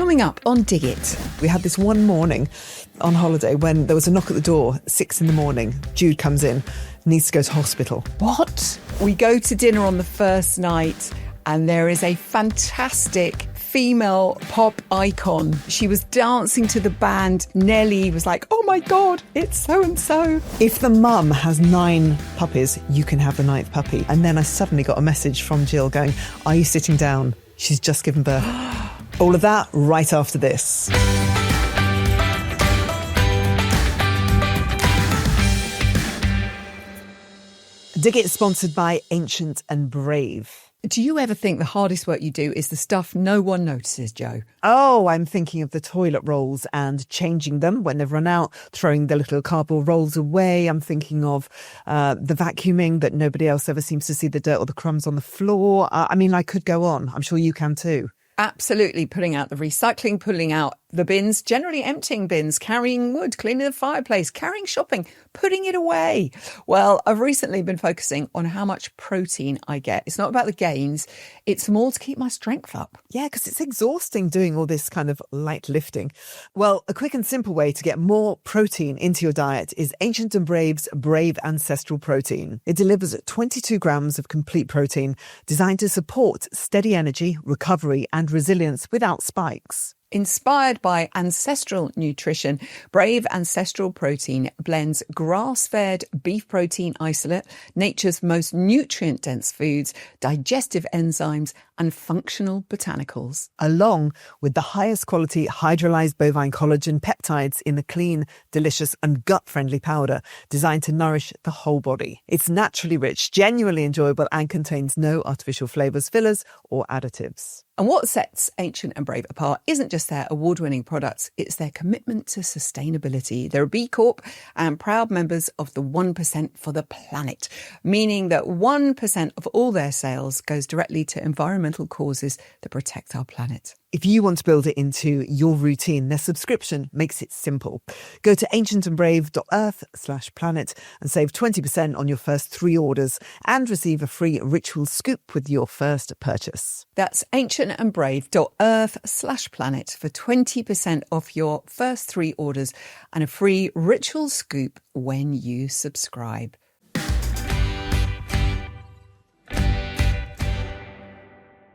Coming up on Dig It. We had this one morning on holiday when there was a knock at the door, 6 a.m. Jude comes in, needs to go to hospital. What? We go to dinner on the first night and there is a fantastic female pop icon. She was dancing to the band. Nelly was like, oh my God, it's so-and-so. If the mum has 9 puppies, you can have the 9th puppy. And then I suddenly got a message from Jill going, are you sitting down? She's just given birth. All of that right after this. Dig It is sponsored by Ancient and Brave. Do you ever think the hardest work you do is the stuff no one notices, Jo? Oh, I'm thinking of the toilet rolls and changing them when they've run out, throwing the little cardboard rolls away. I'm thinking of the vacuuming, that nobody else ever seems to see the dirt or the crumbs on the floor. I could go on. I'm sure you can too. Absolutely. Putting out the recycling, pulling out the bins, generally emptying bins, carrying wood, cleaning the fireplace, carrying shopping, putting it away. Well, I've recently been focusing on how much protein I get. It's not about the gains. It's more to keep my strength up. Yeah, because it's exhausting doing all this kind of light lifting. Well, a quick and simple way to get more protein into your diet is Ancient and Brave's Brave Ancestral Protein. It delivers 22 grams of complete protein designed to support steady energy, recovery and resilience without spikes. Inspired by ancestral nutrition, Brave Ancestral Protein blends grass-fed beef protein isolate, nature's most nutrient-dense foods, digestive enzymes and functional botanicals, along with the highest quality hydrolyzed bovine collagen peptides in the clean, delicious and gut-friendly powder designed to nourish the whole body. It's naturally rich, genuinely enjoyable and contains no artificial flavours, fillers or additives. And what sets Ancient and Brave apart isn't just their award-winning products, it's their commitment to sustainability. They're a B Corp and proud members of the 1% for the planet, meaning that 1% of all their sales goes directly to environmental causes that protect our planet. If you want to build it into your routine, their subscription makes it simple. Go to ancientandbrave.earth/planet and save 20% on your first 3 orders and receive a free ritual scoop with your first purchase. That's ancientandbrave.earth/planet for 20% off your first 3 orders and a free ritual scoop when you subscribe.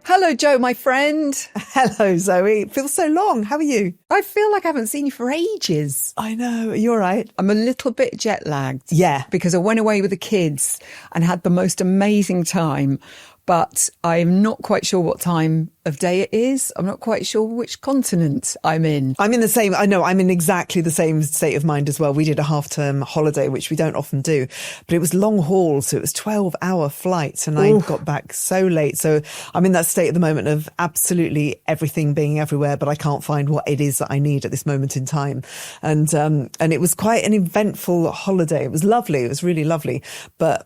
Hello, Jo, my friend. Hello, Zoe. It feels so long. How are you? I feel like I haven't seen you for ages. I know. Are you all right? I'm a little bit jet lagged. Yeah. Because I went away with the kids and had the most amazing time. But I'm not quite sure what time of day it is. I'm not quite sure which continent I'm in. I'm in the same, I know, I'm in exactly the same state of mind as well. We did a half-term holiday, which we don't often do, but it was long haul. So it was 12-hour flights and I got back so late. So I'm in that state at the moment of absolutely everything being everywhere, but I can't find what it is that I need at this moment in time. And it was quite an eventful holiday. It was lovely. It was really lovely. But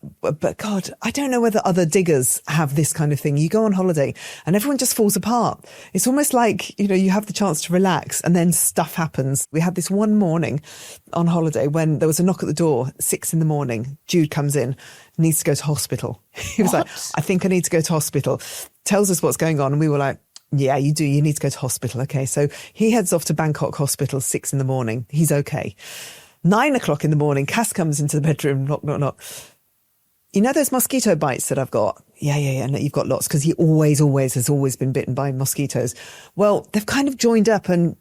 God, I don't know whether other diggers have this kind of thing. You go on holiday and everyone just falls apart. It's almost like, you have the chance to relax and then stuff happens. We had this one morning on holiday when there was a knock at the door, 6 a.m. Jude comes in, needs to go to hospital. He was like, I think I need to go to hospital. Tells us what's going on. And we were like, yeah, you do. You need to go to hospital. Okay. So he heads off to Bangkok Hospital, 6 a.m. He's okay. 9 o'clock in the morning, Cass comes into the bedroom, knock, knock, knock. You know those mosquito bites that I've got? Yeah. No, you've got lots because he always has been bitten by mosquitoes. Well, they've kind of joined up and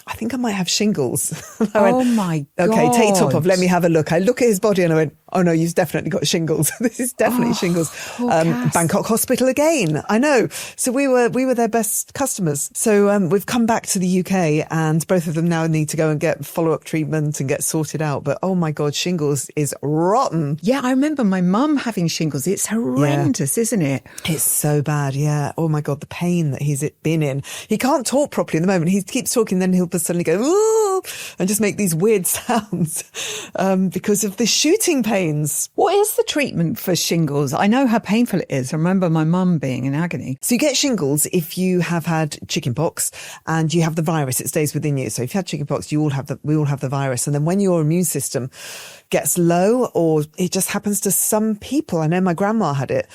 I think I might have shingles. Oh my God. Okay, take your top off. Let me have a look. I look at his body and I went, oh no, you've definitely got shingles. This is definitely shingles. Bangkok Hospital again. I know. So we were their best customers. So we've come back to the UK and both of them now need to go and get follow-up treatment and get sorted out. But oh my God, shingles is rotten. Yeah, I remember my mum having shingles. It's horrendous, isn't it? It's so bad, yeah. Oh my God, the pain that he's been in. He can't talk properly at the moment. He keeps talking, then he'll suddenly go, ooh, and just make these weird sounds because of the shooting pains. What is the treatment for shingles? I know how painful it is. I remember my mum being in agony. So you get shingles if you have had chickenpox and you have the virus. It stays within you. So if you had chickenpox, we all have the virus. And then when your immune system gets low, or it just happens to some people, I know my grandma had it,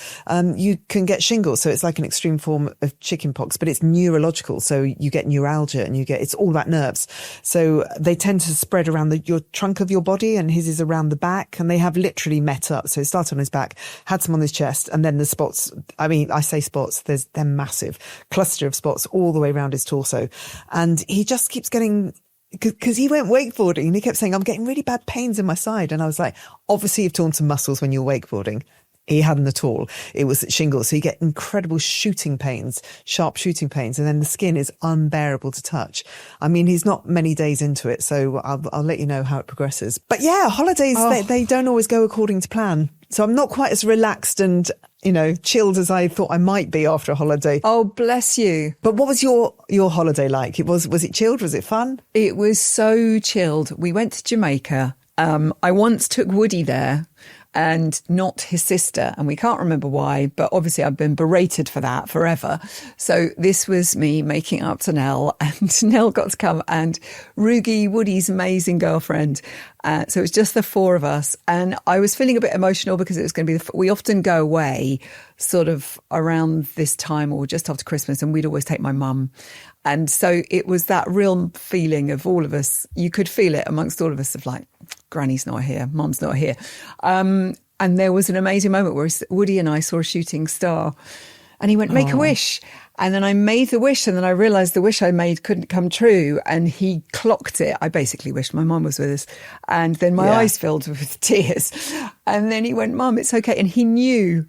you can get shingles. So it's like an extreme form of chickenpox, but it's neurological. So you get neuralgia and it's all about nerves. So they tend to spread around your trunk of your body, and his is around the back, and they have literally met up. So it started on his back, had some on his chest, and then the spots, I mean, I say spots, they're massive cluster of spots all the way around his torso. And he just keeps getting, because he went wakeboarding and he kept saying, I'm getting really bad pains in my side. And I was like, obviously you've torn some muscles when you're wakeboarding. He hadn't at all. It was shingles. So you get incredible shooting pains, sharp shooting pains, and then the skin is unbearable to touch. I mean, he's not many days into it, so I'll let you know how it progresses. But yeah, holidays, they don't always go according to plan. So I'm not quite as relaxed and, chilled as I thought I might be after a holiday. Oh, bless you. But what was your holiday like? Was it chilled? Was it fun? It was so chilled. We went to Jamaica. I once took Woody there, and not his sister. And we can't remember why, but obviously I've been berated for that forever. So this was me making up to Nell, and Nell got to come, and Rugi, Woody's amazing girlfriend. So it was just the four of us. And I was feeling a bit emotional because it was going to be, we often go away sort of around this time or just after Christmas, and we'd always take my mum. And so it was that real feeling of all of us. You could feel it amongst all of us of like, Granny's not here, Mum's not here. And there was an amazing moment where Woody and I saw a shooting star, and he went, make a wish. And then I made the wish, and then I realised the wish I made couldn't come true, and he clocked it. I basically wished my mum was with us, and then my eyes filled with tears. And then he went, Mum, it's okay. And he knew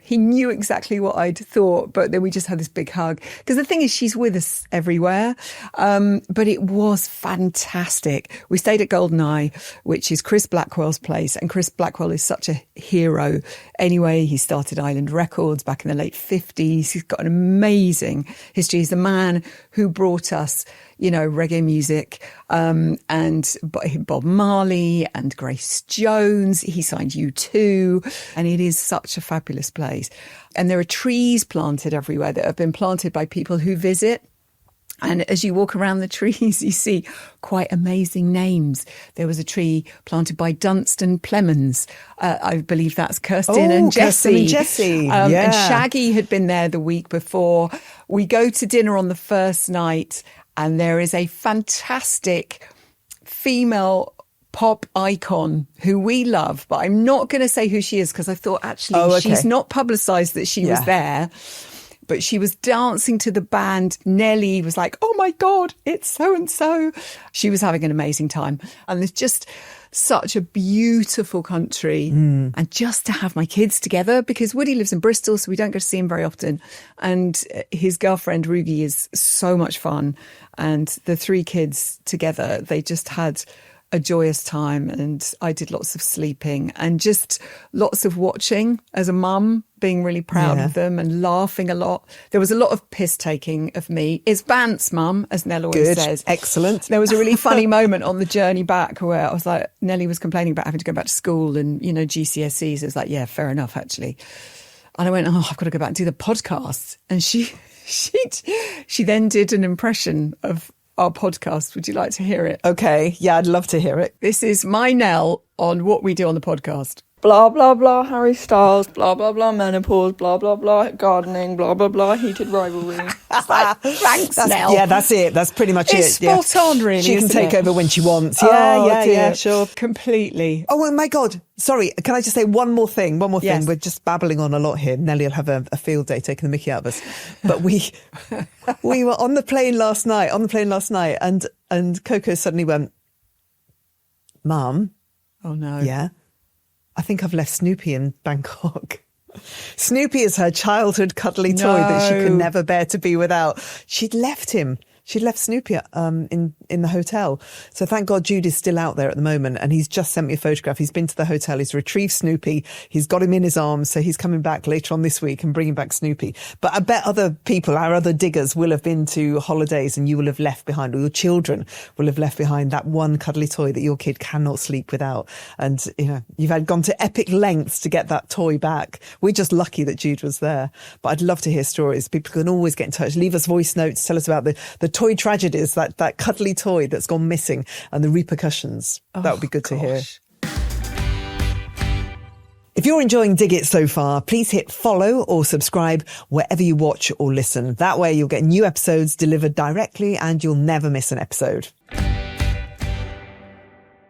exactly what I'd thought, but then we just had this big hug. Because the thing is, she's with us everywhere. But it was fantastic. We stayed at Golden Eye, which is Chris Blackwell's place. And Chris Blackwell is such a hero. Anyway, he started Island Records back in the late 50s. He's got an amazing history. He's the man who brought us, reggae music, and Bob Marley and Grace Jones. He signed U2, and it is such a fabulous place. And there are trees planted everywhere that have been planted by people who visit. And as you walk around the trees, you see quite amazing names. There was a tree planted by Dunstan Plemons. I believe that's Kirsten and Jessie. Kirsten and Jessie. And Shaggy had been there the week before. We go to dinner on the first night, and there is a fantastic female pop icon who we love, but I'm not going to say who she is because I thought actually she's not publicised that she was there. But she was dancing to the band. Nelly was like, oh my God, it's so-and-so. She was having an amazing time. And it's just such a beautiful country. And just to have my kids together, because Woody lives in Bristol, so we don't get to see him very often. And his girlfriend, Rugi, is so much fun. And the three kids together, they just had a joyous time, and I did lots of sleeping and just lots of watching as a mum, being really proud of them and laughing a lot. There was a lot of piss taking of me. It's Bants, Mum, as Nell always says. Excellent. There was a really funny moment on the journey back where I was like, Nelly was complaining about having to go back to school and, GCSEs. It was like, yeah, fair enough, actually. And I went, I've got to go back and do the podcast. And she then did an impression of our podcast. Would you like to hear it? Okay. Yeah, I'd love to hear it. This is my Nell on what we do on the podcast. Blah, blah, blah, Harry Styles, blah, blah, blah, menopause, blah, blah, blah, gardening, blah, blah, blah, heated rivalry. Thanks, Nell. Yeah, that's it. That's pretty much it's it. Spot on, really. She can take over when she wants. Yeah, sure. Completely. Oh my God. Sorry. Can I just say one more thing? Yes. We're just babbling on a lot here. Nelly will have a field day taking the mickey out of us. But we were on the plane last night, and Coco suddenly went, Mum. Oh no. Yeah. I think I've left Snoopy in Bangkok. Snoopy is her childhood cuddly toy that she could never bear to be without. She'd left him She'd left Snoopy in the hotel. So thank God Jude is still out there at the moment, and he's just sent me a photograph. He's been to the hotel, he's retrieved Snoopy, he's got him in his arms, so he's coming back later on this week and bringing back Snoopy. But I bet other people, our other diggers, will have been to holidays and you will have left behind, or your children will have left behind that one cuddly toy that your kid cannot sleep without. And, you know, you've gone to epic lengths to get that toy back. We're just lucky that Jude was there. But I'd love to hear stories. People can always get in touch, leave us voice notes, tell us about the toy tragedies, that cuddly toy that's gone missing and the repercussions. That would be good to hear. If you're enjoying Dig It so far, please hit follow or subscribe wherever you watch or listen. That way you'll get new episodes delivered directly and you'll never miss an episode.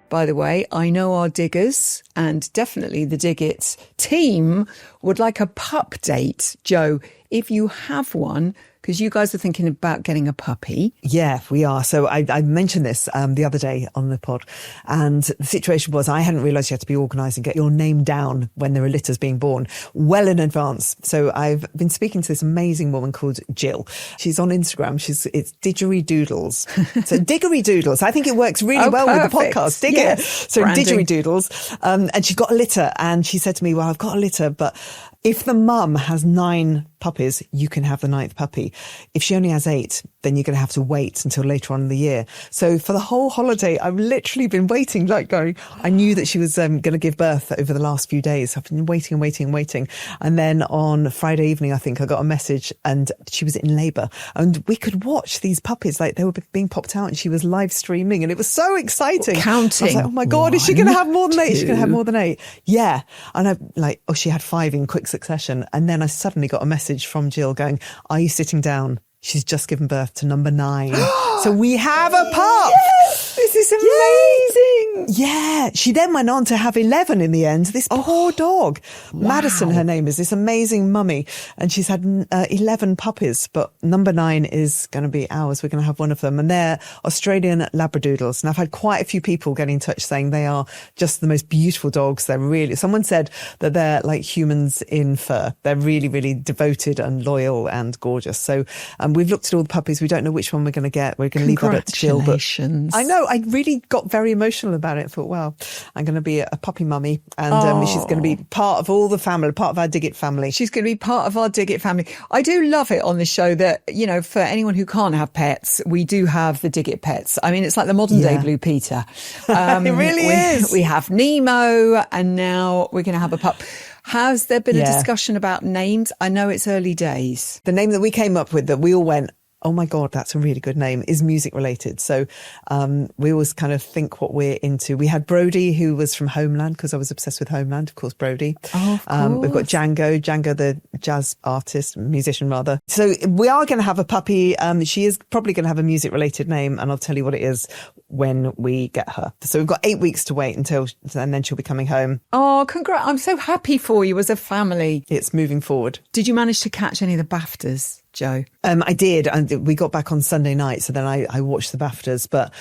By the way, I know our diggers and definitely the Dig It team would like a pup date. Joe, if you have one, because you guys are thinking about getting a puppy. Yeah, we are. So I mentioned this the other day on the pod, and the situation was I hadn't realised you had to be organised and get your name down when there are litters being born well in advance. So I've been speaking to this amazing woman called Jill. She's on Instagram. It's Didgery Doodles. So Diggery Doodles. I think it works really well perfect. with the podcast. Dig it. So Branding. Didgery Doodles. And she's got a litter, and she said to me, well, I've got a litter, but if the mum has 9 puppies, you can have the 9th puppy. If she only has 8, then you're going to have to wait until later on in the year. So for the whole holiday, I've literally been waiting, like going, I knew that she was going to give birth over the last few days. I've been waiting and waiting and waiting. And then on Friday evening, I think I got a message and she was in labour. And we could watch these puppies, like they were being popped out and she was live streaming. And it was so exciting. Counting. I was like, oh my God, is she going to have more than 8? Is she going to have more than 8? Yeah. And I'm like, oh, she had 5 in quick succession. And then I suddenly got a message from Jill going, are you sitting down? She's just given birth to number 9. So we have a pup. Yes, this is amazing. Yeah. She then went on to have 11 in the end. This poor dog. Wow. Madison, her name is, this amazing mummy. And she's had 11 puppies, but number 9 is going to be ours. We're going to have one of them. And they're Australian Labradoodles. And I've had quite a few people get in touch saying they are just the most beautiful dogs. They're really, someone said that they're like humans in fur. They're really, really devoted and loyal and gorgeous. So we've looked at all the puppies. We don't know which one we're going to get. We're going to leave that up to Jill. But I know, I really got very emotional about it. I thought, well, I'm going to be a puppy mummy and she's going to be part of all the family, part of our Dig It family. She's going to be part of our Dig It family. I do love it on this show that, you know, for anyone who can't have pets, we do have the Dig It pets. I mean, it's like the modern day Blue Peter. It really is. We have Nemo and now we're going to have a pup. Has there been a discussion about names? I know it's early days. The name that we came up with that we all went, oh my God, that's a really good name, is music related. So we always kind of think what we're into. We had Brody, who was from Homeland, because I was obsessed with Homeland, of course, Brody. Oh, of course. We've got Django, the jazz artist, musician rather. So we are going to have a puppy. She is probably going to have a music related name, and I'll tell you what it is when we get her. So we've got 8 weeks to wait and then she'll be coming home. Oh, congrats. I'm so happy for you as a family. It's moving forward. Did you manage to catch any of the BAFTAs, Joe? I did, and we got back on Sunday night, so then I watched the BAFTAs. But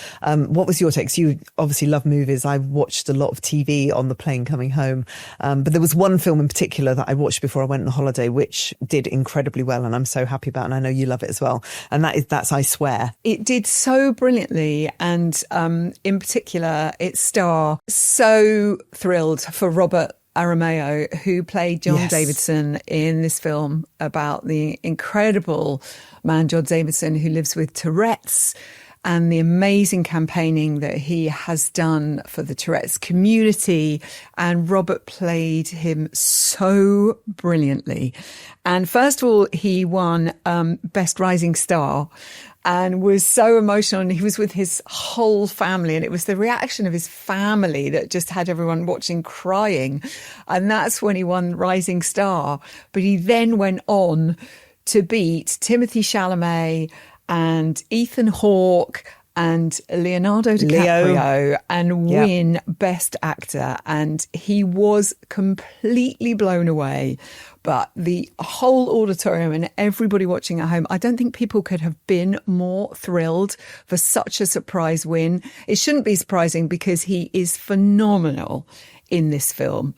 what was your take? So you obviously love movies. I watched a lot of TV on the plane coming home, but there was one film in particular that I watched before I went on holiday, which did incredibly well, and I'm so happy about, and I know you love it as well. And that's I Swear. It did so brilliantly, and in particular, its star. So thrilled for Robert Arameo, who played John Davidson in this film about the incredible man John Davidson who lives with Tourette's, and the amazing campaigning that he has done for the Tourette's community. And Robert played him so brilliantly. And first of all, he won Best Rising Star and was so emotional. And he was with his whole family. And it was the reaction of his family that just had everyone watching crying. And that's when he won Rising Star. But he then went on to beat Timothée Chalamet and Ethan Hawke and Leonardo DiCaprio and win Best Actor. And he was completely blown away. But the whole auditorium and everybody watching at home, I don't think people could have been more thrilled for such a surprise win. It shouldn't be surprising because he is phenomenal in this film.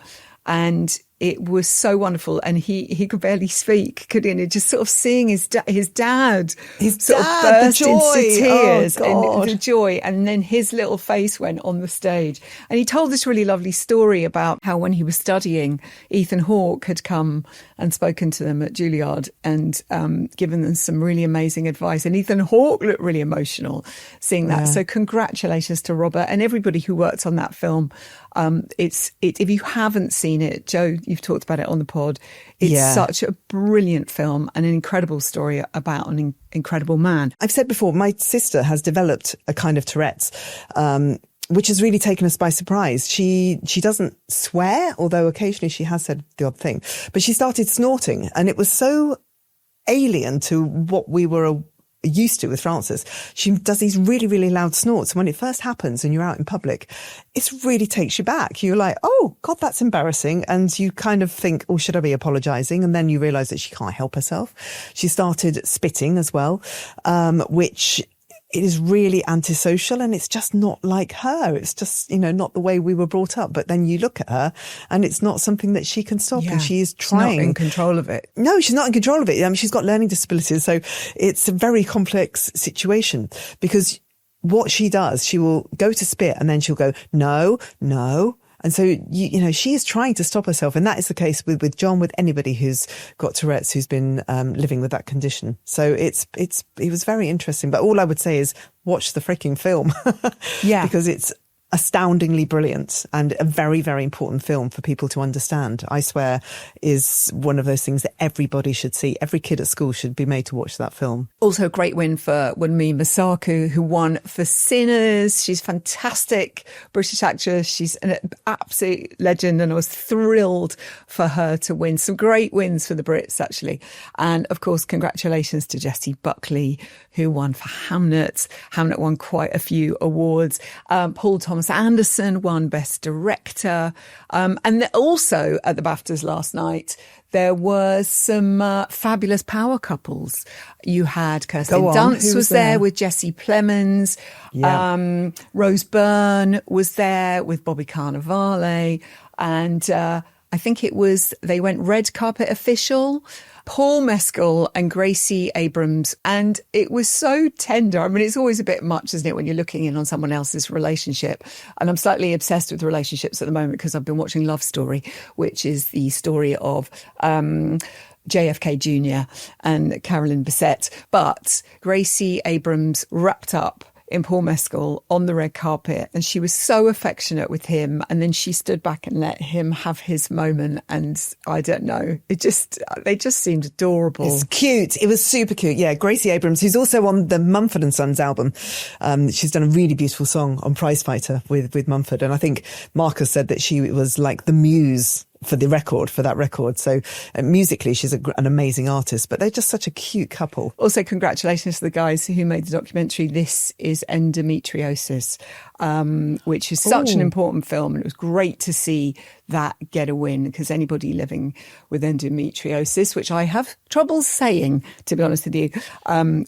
And it was so wonderful. And he could barely speak, could he? And just sort of seeing his dad sort of burst into tears, and the joy. And then his little face went on the stage. And he told this really lovely story about how when he was studying, Ethan Hawke had come and spoken to them at Juilliard and given them some really amazing advice. And Ethan Hawke looked really emotional seeing that. So congratulations to Robert and everybody who worked on that film. If you haven't seen it, Joe, you've talked about it on the pod. It's such a brilliant film and an incredible story about an incredible man. I've said before, my sister has developed a kind of Tourette's, which has really taken us by surprise. She doesn't swear, although occasionally she has said the odd thing, but she started snorting, and it was so alien to what we were used to with Frances. She does these really, really loud snorts. And when it first happens and you're out in public, it really takes you back. You're like, oh God, that's embarrassing. And you kind of think, oh, should I be apologising? And then you realise that she can't help herself. She started spitting as well, which it is really antisocial, and it's just not like her. It's just, not the way we were brought up. But then you look at her and it's not something that she can stop. And she is trying. She's not in control of it. No, she's not in control of it. I mean, she's got learning disabilities. So it's a very complex situation, because what she does, she will go to spit and then she'll go, no. And so, she is trying to stop herself. And that is the case with John, with anybody who's got Tourette's, who's been living with that condition. So it was very interesting. But all I would say is watch the freaking film. Because it's astoundingly brilliant and a very, very important film for people to understand. I Swear is one of those things that everybody should see. Every kid at school should be made to watch that film. Also a great win for Wunmi Mosaku, who won for Sinners. She's fantastic British actress. She's an absolute legend, and I was thrilled for her to win. Some great wins for the Brits, actually. And of course, congratulations to Jessie Buckley, who won for Hamnet. Hamnet won quite a few awards. Paul Thomas Anderson won Best Director. And also at the BAFTAs last night, there was some fabulous power couples. You had Kirsten Dunst was there with Jesse Plemons. Yeah. Rose Byrne was there with Bobby Cannavale. And I think they went red carpet official. Paul Mescal and Gracie Abrams, and it was so tender. I mean, it's always a bit much, isn't it, when you're looking in on someone else's relationship? And I'm slightly obsessed with relationships at the moment because I've been watching Love Story, which is the story of JFK Jr. and Carolyn Bessette. But Gracie Abrams wrapped up in Paul Mescal on the red carpet, and she was so affectionate with him, and then she stood back and let him have his moment, and I don't know, they just seemed adorable. It's cute. It was super cute. Yeah, Gracie Abrams, who's also on the Mumford & Sons album. She's done a really beautiful song on Prizefighter with Mumford, and I think Marcus said that she was like the muse for that record. So musically, she's an amazing artist, but they're just such a cute couple. Also, congratulations to the guys who made the documentary This is Endometriosis, which is such an important film. And it was great to see that get a win, because anybody living with endometriosis, which I have trouble saying, to be honest with you,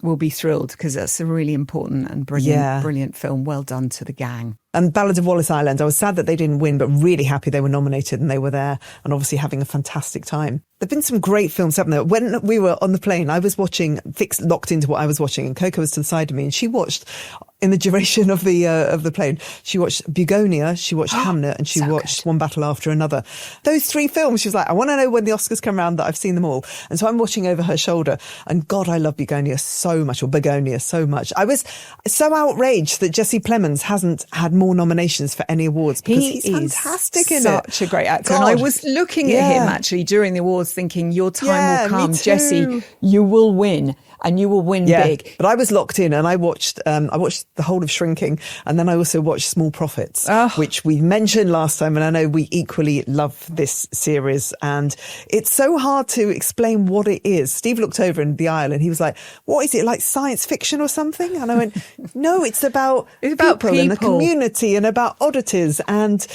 will be thrilled, because that's a really important and brilliant film. Well done to the gang. And Ballad of Wallace Island, I was sad that they didn't win, but really happy they were nominated and they were there and obviously having a fantastic time. There've been some great films, haven't there? When we were on the plane, I was watching, locked into what I was watching, and Coco was to the side of me, and she watched, in the duration of the plane, she watched Begonia, she watched Hamnet, and she watched One Battle After Another. Those three films, she was like, I want to know when the Oscars come around that I've seen them all. And so I'm watching over her shoulder, and God, I love Begonia so much. I was so outraged that Jesse Plemons hasn't had more nominations for any awards, because he's fantastic in it. Such a great actor. God. And I was looking at him actually during the awards thinking, your time will come, Jesse, you will win. And you will win big. But I was locked in, and I watched the whole of Shrinking, and then I also watched Small Profits, which we mentioned last time, and I know we equally love this series, and it's so hard to explain what it is. Steve looked over in the aisle and he was like, what is it, like science fiction or something? And I went, no, it's about people and the community and about oddities, and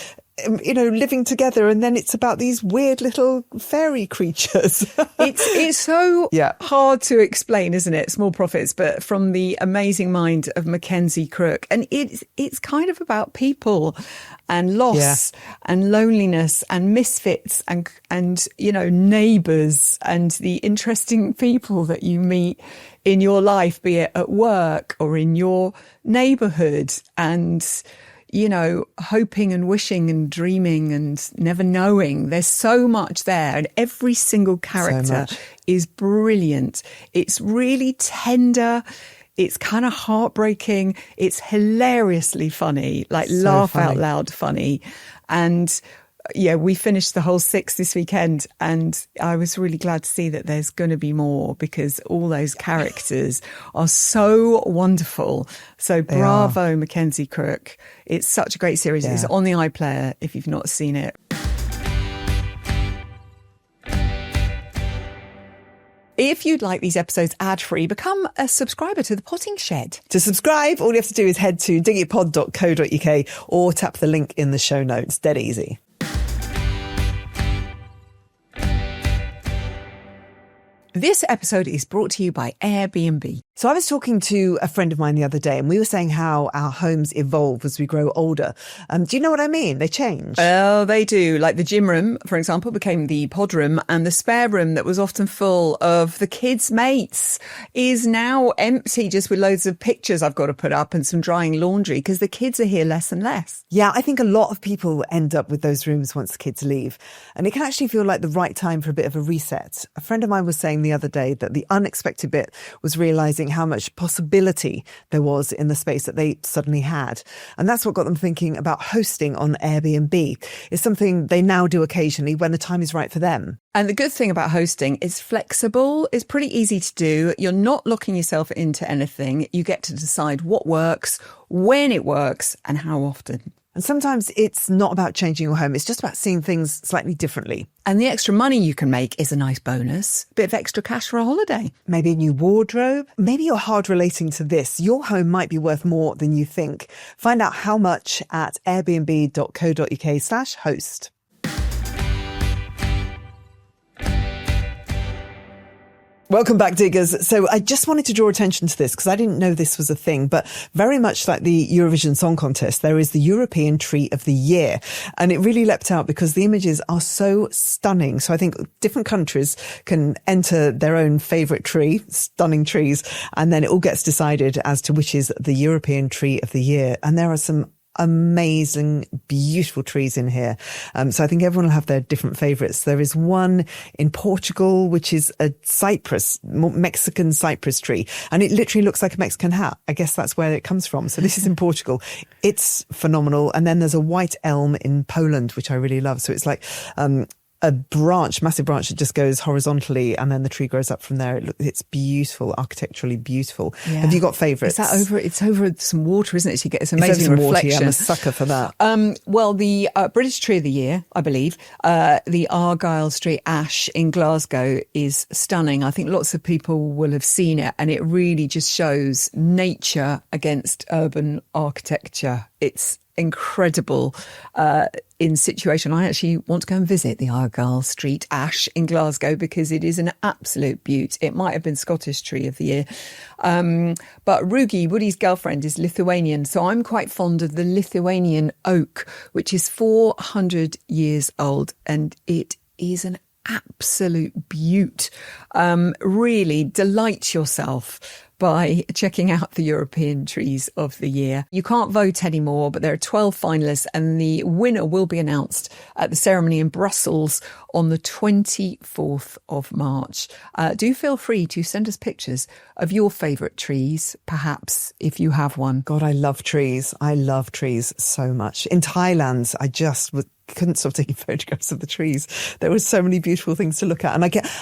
living together, and then it's about these weird little fairy creatures. It's so hard to explain, isn't it? Small Profits, but from the amazing mind of Mackenzie Crook. And it's kind of about people and loss and loneliness and misfits and neighbours and the interesting people that you meet in your life, be it at work or in your neighbourhood, and hoping and wishing and dreaming and never knowing. There's so much there, and every single character is brilliant. It's really tender. It's kind of heartbreaking. It's hilariously funny, like laugh out loud funny. And we finished the whole 6 this weekend, and I was really glad to see that there's going to be more, because all those characters are so wonderful. So bravo, Mackenzie Crook. It's such a great series. It's on the iPlayer if you've not seen it. If you'd like these episodes ad-free, become a subscriber to The Potting Shed. To subscribe, all you have to do is head to digitpod.co.uk or tap the link in the show notes. Dead easy. This episode is brought to you by Airbnb. So I was talking to a friend of mine the other day, and we were saying how our homes evolve as we grow older. Do you know what I mean? They change. Oh, they do. Like the gym room, for example, became the pod room, and the spare room that was often full of the kids' mates is now empty, just with loads of pictures I've got to put up and some drying laundry, because the kids are here less and less. Yeah, I think a lot of people end up with those rooms once the kids leave, and it can actually feel like the right time for a bit of a reset. A friend of mine was saying the other day that the unexpected bit was realising how much possibility there was in the space that they suddenly had. And that's what got them thinking about hosting on Airbnb. It's something they now do occasionally when the time is right for them. And the good thing about hosting is flexible. It's pretty easy to do. You're not locking yourself into anything. You get to decide what works, when it works, and how often. And sometimes it's not about changing your home. It's just about seeing things slightly differently. And the extra money you can make is a nice bonus. A bit of extra cash for a holiday. Maybe a new wardrobe. Maybe you're hard relating to this. Your home might be worth more than you think. Find out how much at airbnb.co.uk/host. Welcome back, diggers. So I just wanted to draw attention to this because I didn't know this was a thing, but very much like the Eurovision Song Contest, there is the European Tree of the Year. And it really leapt out because the images are so stunning. So I think different countries can enter their own favourite tree, stunning trees, and then it all gets decided as to which is the European Tree of the Year. And there are some amazing, beautiful trees in here. So I think everyone will have their different favourites. There is one in Portugal, which is a cypress, Mexican cypress tree. And it literally looks like a Mexican hat. I guess that's where it comes from. So this is in Portugal. It's phenomenal. And then there's a white elm in Poland, which I really love. So it's like, a branch, massive branch that just goes horizontally, and then the tree grows up from there. It's beautiful, architecturally beautiful. Yeah. Have you got favourites? Is that over? It's over some water, isn't it? So you get this amazing reflection. Water, yeah, I'm a sucker for that. Well, the British Tree of the Year, I believe, the Argyle Street ash in Glasgow is stunning. I think lots of people will have seen it, and it really just shows nature against urban architecture. It's incredible in situation. I actually want to go and visit the Argyle Street ash in Glasgow because it is an absolute beaut. It might have been Scottish Tree of the Year. But Rugi, Woody's girlfriend, is Lithuanian. So I'm quite fond of the Lithuanian oak, which is 400 years old. And it is an absolute beaut. Really delight yourself by checking out the European Trees of the Year. You can't vote anymore, but there are 12 finalists and the winner will be announced at the ceremony in Brussels on the 24th of March. Do feel free to send us pictures of your favourite trees, perhaps, if you have one. God, I love trees. I love trees so much. In Thailand, I just couldn't stop taking photographs of the trees. There were so many beautiful things to look at.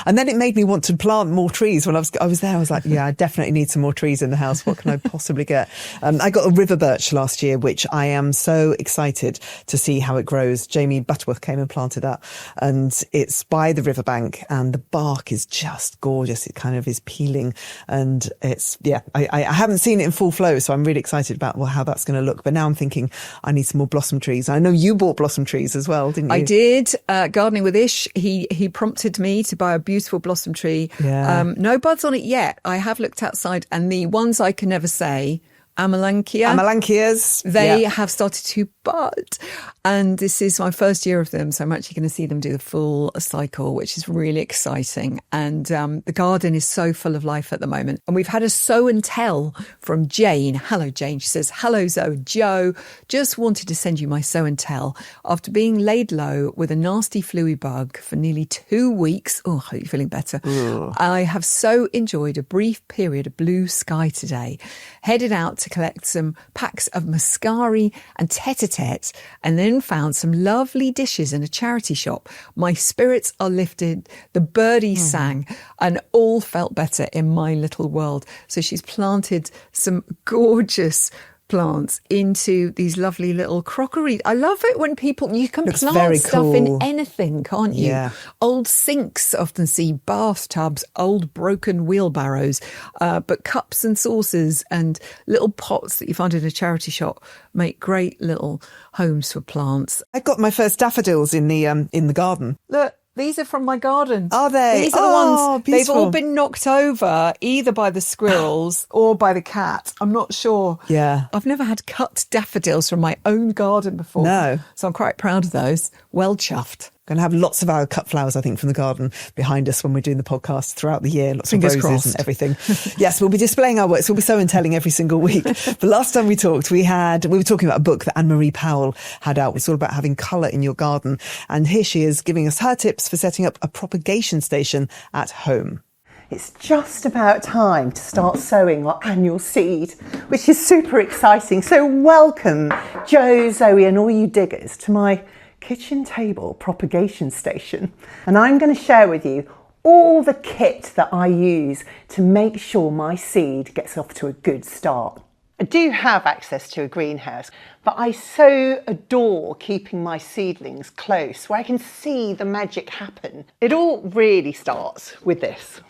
And then it made me want to plant more trees. When I was there, I was like, yeah, I definitely need some more trees in the house. What can I possibly get? I got a river birch last year, which I am so excited to see how it grows. Jamie Butterworth came and planted that, and it's by the riverbank, and the bark is just gorgeous. It kind of is peeling, and I haven't seen it in full flow, so I'm really excited about how that's going to look. But now I'm thinking I need some more blossom trees. I know you bought blossom trees as well, didn't you? I did. Gardening with Ish, he prompted me to buy a beautiful blossom tree. Yeah. No buds on it yet. I have looked outside, and the ones I can never say, Amelanchias. They have started to bud. And this is my first year of them. So I'm actually going to see them do the full cycle, which is really exciting. And the garden is so full of life at the moment. And we've had a sow and tell from Jane. Hello, Jane. She says, hello, Zoe. Joe, just wanted to send you my sow and tell. After being laid low with a nasty fluey bug for nearly 2 weeks. Oh, I hope you're feeling better. Ugh. I have so enjoyed a brief period of blue sky today. Headed out to collect some packs of muscari and tete-a-tete, and then found some lovely dishes in a charity shop. My spirits are lifted, the birdies sang, and all felt better in my little world. So she's planted some gorgeous plants into these lovely little crockery. I love it when you can plant stuff in anything, can't you? Yeah. Old sinks often see bathtubs, old broken wheelbarrows, but cups and saucers and little pots that you find in a charity shop make great little homes for plants. I got my first daffodils in the garden. Look. These are from my garden. Are they? These are the ones. Beautiful. They've all been knocked over either by the squirrels or by the cat. I'm not sure. Yeah. I've never had cut daffodils from my own garden before. No. So I'm quite proud of those. Well chuffed. Going to have lots of our cut flowers, I think, from the garden behind us when we're doing the podcast throughout the year. Lots Fingers of roses crossed. and everything. Yes, we'll be displaying our works. We'll be sow and telling every single week. The last time we talked, we were talking about a book that Ann-Marie Powell had out. It's all about having colour in your garden. And here she is giving us her tips for setting up a propagation station at home. It's just about time to start sowing our annual seed, which is super exciting. So welcome, Joe, Zoe and all you diggers to my kitchen table propagation station. And I'm going to share with you all the kit that I use to make sure my seed gets off to a good start. I do have access to a greenhouse, but I so adore keeping my seedlings close where I can see the magic happen. It all really starts with this.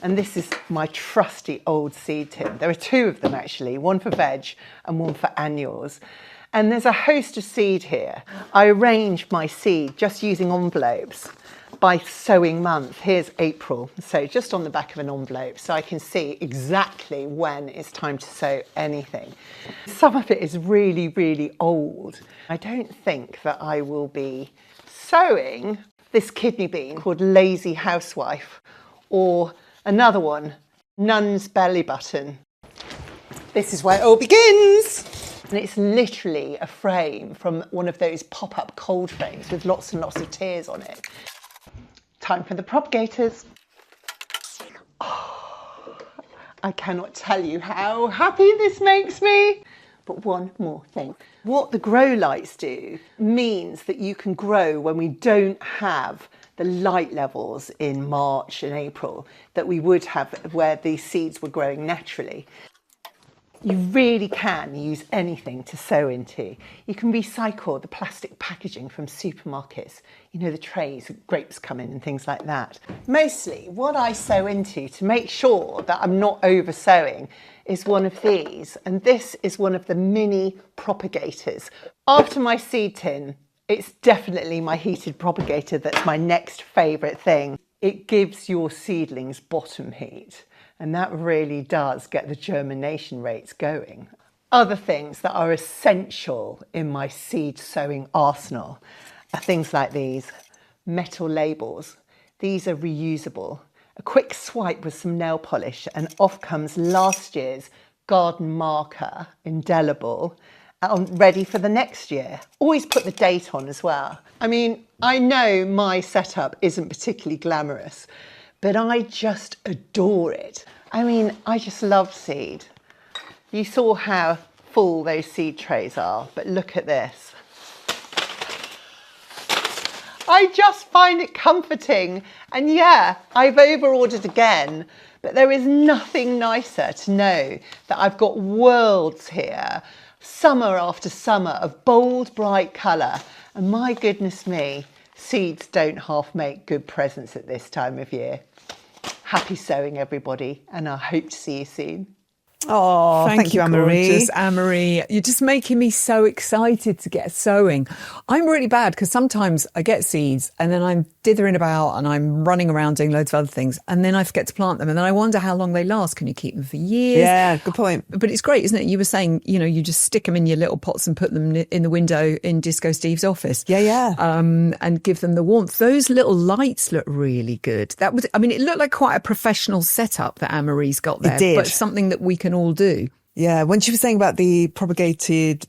And this is my trusty old seed tin. There are 2 of them actually, one for veg and one for annuals. And there's a host of seed here. I arrange my seed just using envelopes by sowing month. Here's April, so just on the back of an envelope, so I can see exactly when it's time to sow anything. Some of it is really, really old. I don't think that I will be sowing this kidney bean called Lazy Housewife, or another one, Nun's Belly Button. This is where it all begins. And it's literally a frame from one of those pop-up cold frames with lots and lots of tears on it. Time for the propagators. Oh, I cannot tell you how happy this makes me. But one more thing. What the grow lights do means that you can grow when we don't have the light levels in March and April that we would have where these seeds were growing naturally. You really can use anything to sow into. You can recycle the plastic packaging from supermarkets, you know, the trays, grapes come in and things like that. Mostly what I sow into to make sure that I'm not over sowing is one of these, and this is one of the mini propagators. After my seed tin, it's definitely my heated propagator that's my next favourite thing. It gives your seedlings bottom heat. And that really does get the germination rates going. Other things that are essential in my seed sowing arsenal are things like these. Metal labels. These are reusable. A quick swipe with some nail polish and off comes last year's garden marker, indelible, ready for the next year. Always put the date on as well. I mean, I know my setup isn't particularly glamorous, but I just adore it. I mean, I just love seed. You saw how full those seed trays are, but look at this. I just find it comforting. And yeah, I've over-ordered again, but there is nothing nicer to know that I've got worlds here, summer after summer of bold, bright colour. And my goodness me, seeds don't half make good presents at this time of year. Happy sewing, everybody, and I hope to see you soon. Oh, thank you, Ann-Marie. Gorgeous Ann-Marie. You're just making me so excited to get sewing. I'm really bad because sometimes I get seeds and then I'm dithering about and I'm running around doing loads of other things and then I forget to plant them and then I wonder how long they last. Can you keep them for years? Yeah, good point. But it's great, isn't it? You were saying, you know, you just stick them in your little pots and put them in the window in Disco Steve's office. Yeah. And give them the warmth. Those little lights look really good. That was, I mean, it looked like quite a professional setup that Ann-Marie's got there. It did. But something that we can all do. Yeah, when she was saying about the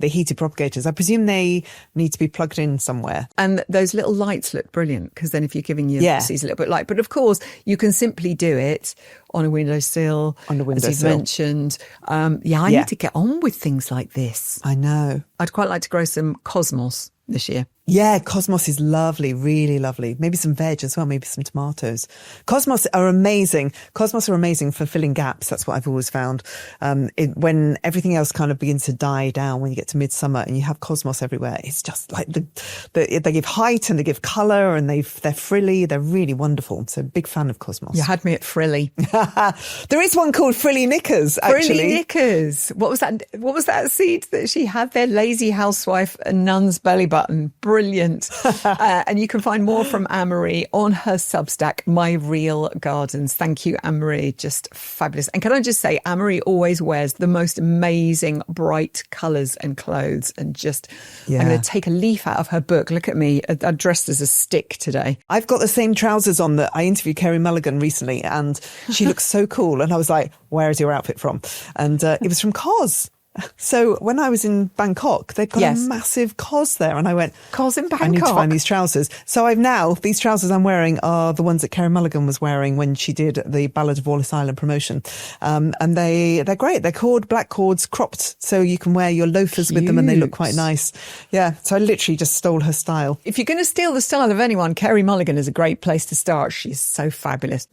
heated propagators, I presume they need to be plugged in somewhere. And those little lights look brilliant because then if you're giving your seeds a little bit light. But of course, you can simply do it on a windowsill. As you've mentioned. I need to get on with things like this. I know. I'd quite like to grow some cosmos this year. Yeah, cosmos is lovely, really lovely. Maybe some veg as well, maybe some tomatoes. Cosmos are amazing. Cosmos are amazing for filling gaps. That's what I've always found. When everything else kind of begins to die down, when you get to midsummer and you have cosmos everywhere, it's just like they give height and they give colour and they're frilly. They're really wonderful. So big fan of cosmos. You had me at frilly. There is one called Frilly Knickers, actually. Frilly Knickers. What was that seed that she had there? Lazy housewife and nun's belly button. Brilliant. And you can find more from Ann-Marie on her Substack, My Real Gardens. Thank you, Ann-Marie. Just fabulous. And can I just say, Ann-Marie always wears the most amazing bright colours and clothes. And just, I'm going to take a leaf out of her book. Look at me. I'm dressed as a stick today. I've got the same trousers on that I interviewed Kerry Mulligan recently and she looks so cool. And I was like, where is your outfit from? And it was from COS. So when I was in Bangkok, they've got a massive COS there. And I went, COS in Bangkok? I need to find these trousers. So these trousers I'm wearing are the ones that Kerry Mulligan was wearing when she did the Ballad of Wallace Island promotion. And they're great. They're black cords, cropped, so you can wear your loafers with them and they look quite nice. Yeah, so I literally just stole her style. If you're going to steal the style of anyone, Kerry Mulligan is a great place to start. She's so fabulous.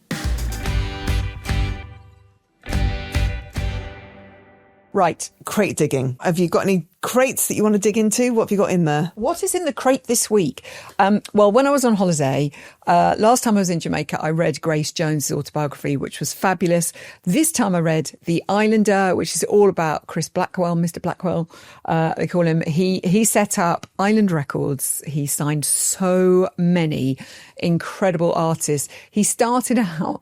Right. Crate digging. Have you got any crates that you want to dig into? What have you got in there? What is in the crate this week? Well, when I was on holiday, last time I was in Jamaica, I read Grace Jones' autobiography, which was fabulous. This time I read The Islander, which is all about Chris Blackwell, Mr. Blackwell, they call him. He set up Island Records. He signed so many incredible artists. He started out...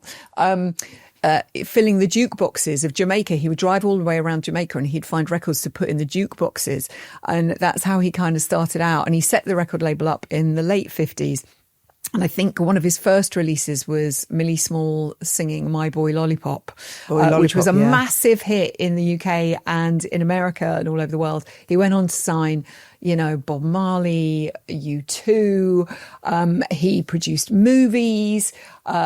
filling the jukeboxes of Jamaica. He would drive all the way around Jamaica and he'd find records to put in the jukeboxes. And that's how he kind of started out. And he set the record label up in the late 50s. And I think one of his first releases was Millie Small singing My Boy Lollipop, which was a massive hit in the UK and in America and all over the world. He went on to sign, Bob Marley, U2. He produced movies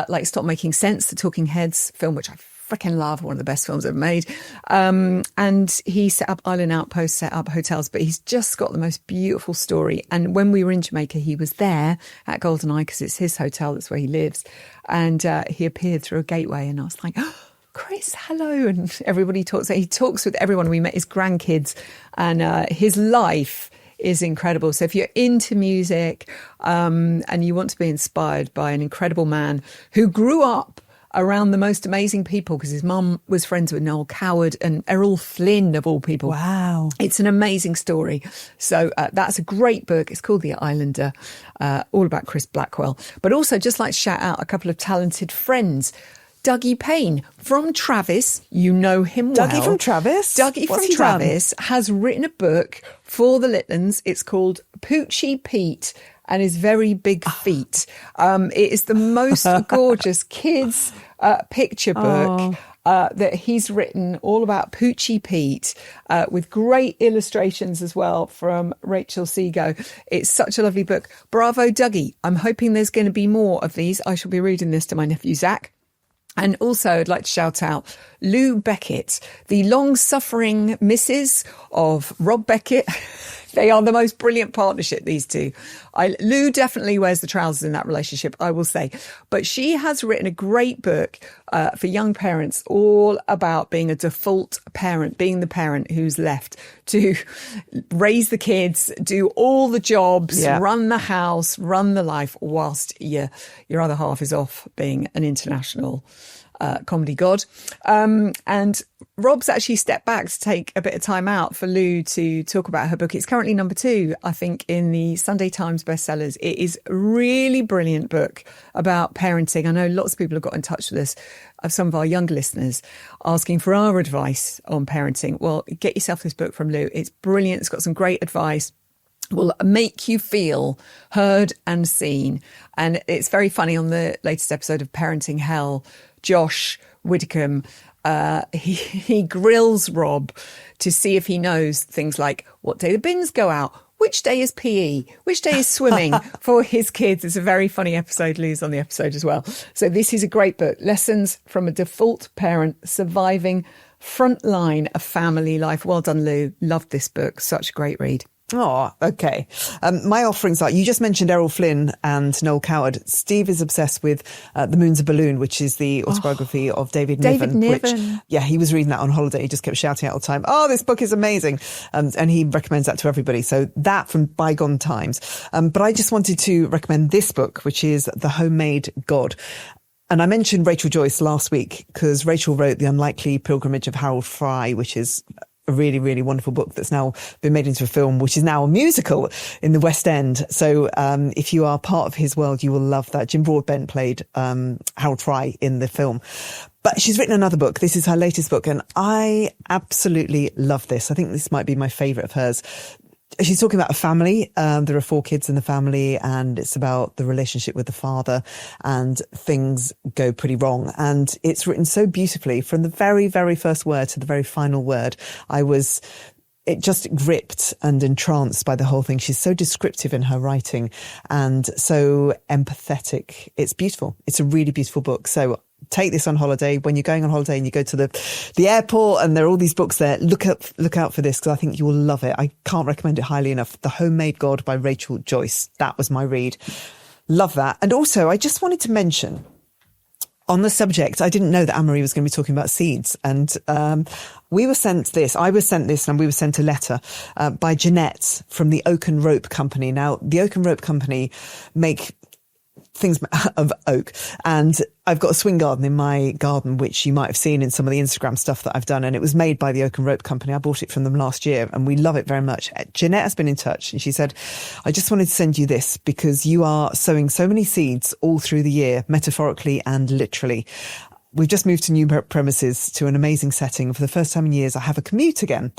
like Stop Making Sense, the Talking Heads film, which I freaking love, one of the best films ever made. And he set up Island Outpost, set up hotels, but he's just got the most beautiful story. And when we were in Jamaica, he was there at Golden Eye because it's his hotel, that's where he lives. And he appeared through a gateway and I was like, oh, Chris, hello. And everybody talks. He talks with everyone. We met his grandkids and his life is incredible. So if you're into music and you want to be inspired by an incredible man who grew up around the most amazing people, because his mum was friends with Noel Coward and Errol Flynn, of all people. Wow. It's an amazing story. So that's a great book. It's called The Islander, all about Chris Blackwell. But also just like to shout out a couple of talented friends. Dougie Payne from Travis, you know him well. Dougie from Travis? Dougie from Travis has written a book for the Littlands. It's called Poochie Pete and His Very Big Feet. It is the most gorgeous kids' picture book that he's written, all about Poochie Pete, with great illustrations as well from Rachel Sego. It's such a lovely book. Bravo, Dougie. I'm hoping there's going to be more of these. I shall be reading this to my nephew, Zach. And also I'd like to shout out Lou Beckett, the long-suffering missus of Rob Beckett. They are the most brilliant partnership, these two. Lou definitely wears the trousers in that relationship, I will say. But she has written a great book for young parents all about being a default parent, being the parent who's left to raise the kids, do all the jobs, run the house, run the life, whilst your other half is off being an international comedy god. And Rob's actually stepped back to take a bit of time out for Lou to talk about her book. It's currently number 2, I think, in the Sunday Times bestsellers. It is a really brilliant book about parenting. I know lots of people have got in touch with us, of some of our younger listeners, asking for our advice on parenting. Well, get yourself this book from Lou. It's brilliant. It's got some great advice. Will make you feel heard and seen. And it's very funny, on the latest episode of Parenting Hell, Josh Widdicombe, he grills Rob to see if he knows things like what day the bins go out, which day is PE, which day is swimming for his kids. It's a very funny episode. Lou's on the episode as well. So this is a great book. Lessons from a Default Parent, Surviving Frontline of Family Life. Well done, Lou. Loved this book. Such a great read. Oh, okay. My offerings are, you just mentioned Errol Flynn and Noel Coward. Steve is obsessed with The Moon's a Balloon, which is the autobiography of David Niven. Which, he was reading that on holiday. He just kept shouting out all the time, oh, this book is amazing. And he recommends that to everybody. So that from bygone times. But I just wanted to recommend this book, which is The Homemade God. And I mentioned Rachel Joyce last week because Rachel wrote The Unlikely Pilgrimage of Harold Fry, which is a really, really wonderful book that's now been made into a film, which is now a musical in the West End. So if you are part of his world, you will love that. Jim Broadbent played Harold Fry in the film. But she's written another book. This is her latest book, and I absolutely love this. I think this might be my favourite of hers. She's talking about a family. There are 4 kids in the family, and it's about the relationship with the father, and things go pretty wrong. And it's written so beautifully from the very, very first word to the very final word. It just gripped and entranced by the whole thing. She's so descriptive in her writing and so empathetic. It's beautiful. It's a really beautiful book. So take this on holiday. When you're going on holiday and you go to the airport and there are all these books there, look out for this, because I think you will love it. I can't recommend it highly enough. The Homemade God by Rachel Joyce. That was my read. Love that. And also, I just wanted to mention, on the subject, I didn't know that Ann-Marie was going to be talking about seeds. And we were sent this. I was sent this, and we were sent a letter by Jeanette from the Oak and Rope Company. Now, the Oak and Rope Company make things of oak, and I've got a swing garden in my garden, which you might have seen in some of the Instagram stuff that I've done, and it was made by the Oak and Rope Company. I bought it from them last year, and we love it very much. Jeanette has been in touch, and she said, I just wanted to send you this because you are sowing so many seeds all through the year, metaphorically and literally. We've just moved to new premises, to an amazing setting. For the first time in years, I have a commute again.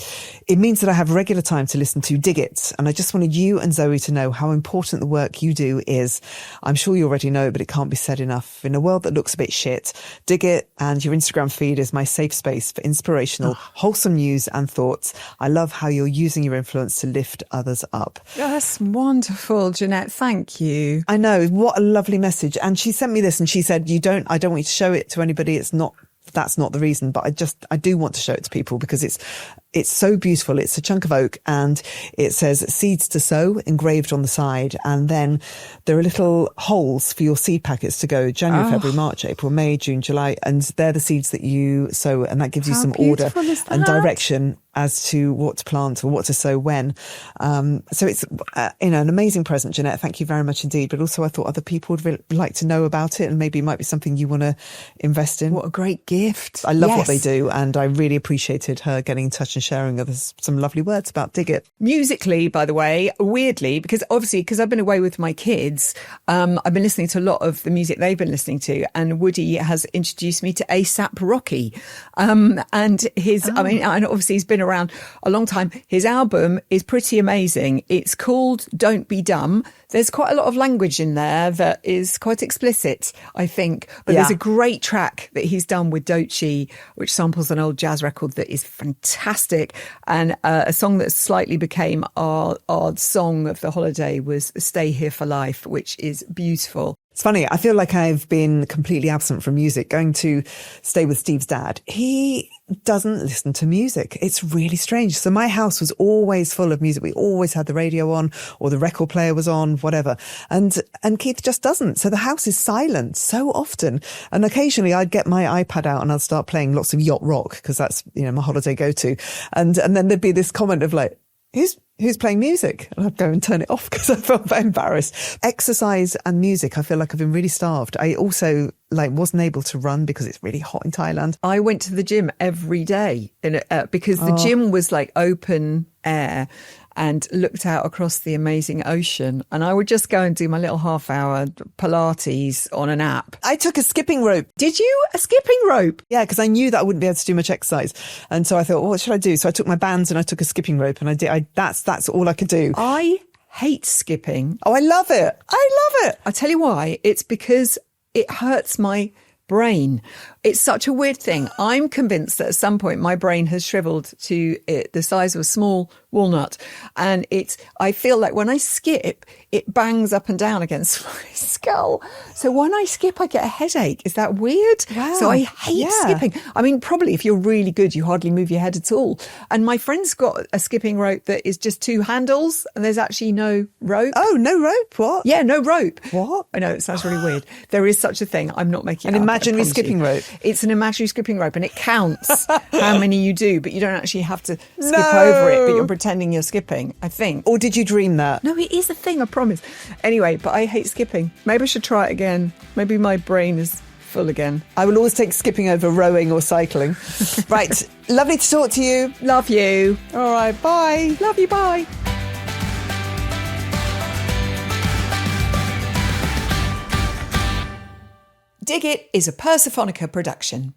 It means that I have regular time to listen to Dig It. And I just wanted you and Zoe to know how important the work you do is. I'm sure you already know, but it can't be said enough. In a world that looks a bit shit, Dig It and your Instagram feed is my safe space for inspirational, wholesome news and thoughts. I love how you're using your influence to lift others up. That's wonderful, Jeanette. Thank you. I know. What a lovely message. And she sent me this and she said, I don't want you to show it to anybody. That's not the reason, but I do want to show it to people because it's so beautiful. It's a chunk of oak and it says seeds to sow engraved on the side. And then there are little holes for your seed packets to go January, February, March, April, May, June, July. And they're the seeds that you sow. And that gives you some order and direction as to what to plant or what to sow when. So it's, an amazing present, Jeanette. Thank you very much indeed. But also I thought other people would like to know about it and maybe it might be something you want to invest in. What a great gift. I love what they do. And I really appreciated her getting in touch and sharing with us some lovely words about Dig It. Musically, by the way, weirdly, because I've been away with my kids, I've been listening to a lot of the music they've been listening to, and Woody has introduced me to A$AP Rocky. And his, and obviously he's been around a long time. His album is pretty amazing. It's called Don't Be Dumb. There's quite a lot of language in there that is quite explicit, I think. But there's a great track that he's done with Doechii, which samples an old jazz record that is fantastic. And a song that slightly became our song of the holiday was Stay Here for Life, which is beautiful. It's funny. I feel like I've been completely absent from music. Going to stay with Steve's dad, he doesn't listen to music. It's really strange. So my house was always full of music. We always had the radio on or the record player was on, whatever. And Keith just doesn't. So the house is silent so often. And occasionally I'd get my iPad out and I'd start playing lots of yacht rock because that's, my holiday go-to. And then there'd be this comment of like, who's playing music? And I'd go and turn it off because I felt very embarrassed. Exercise and music, I feel like I've been really starved. I also wasn't able to run because it's really hot in Thailand. I went to the gym every day because the gym was like open air and looked out across the amazing ocean. And I would just go and do my little half-hour Pilates on an app. I took a skipping rope. Did you? A skipping rope? Yeah, because I knew that I wouldn't be able to do much exercise. And so I thought, well, what should I do? So I took my bands and I took a skipping rope and that's all I could do. I hate skipping. Oh, I love it. I love it. I tell you why. It's because it hurts my brain. It's such a weird thing. I'm convinced that at some point my brain has shriveled to the size of a small walnut. And I feel like when I skip, it bangs up and down against my skull. So when I skip, I get a headache. Is that weird? Wow. So I hate skipping. I mean, probably if you're really good, you hardly move your head at all. And my friend's got a skipping rope that is just 2 handles and there's actually no rope. Oh, no rope? What? Yeah, no rope. What? I know, it sounds really weird. There is such a thing. I'm not making it An up, imaginary I promise skipping you. rope. It's an imaginary skipping rope and it counts how many you do, but you don't actually have to skip over it, but you're pretending you're skipping, I think. Or did you dream that? No, it is a thing, I promise. Anyway, but I hate skipping. Maybe I should try it again. Maybe my brain is full again. I will always take skipping over rowing or cycling. Right. Lovely to talk to you. Love you. All right. Bye. Love you. Bye. Dig It is a Persophonica production.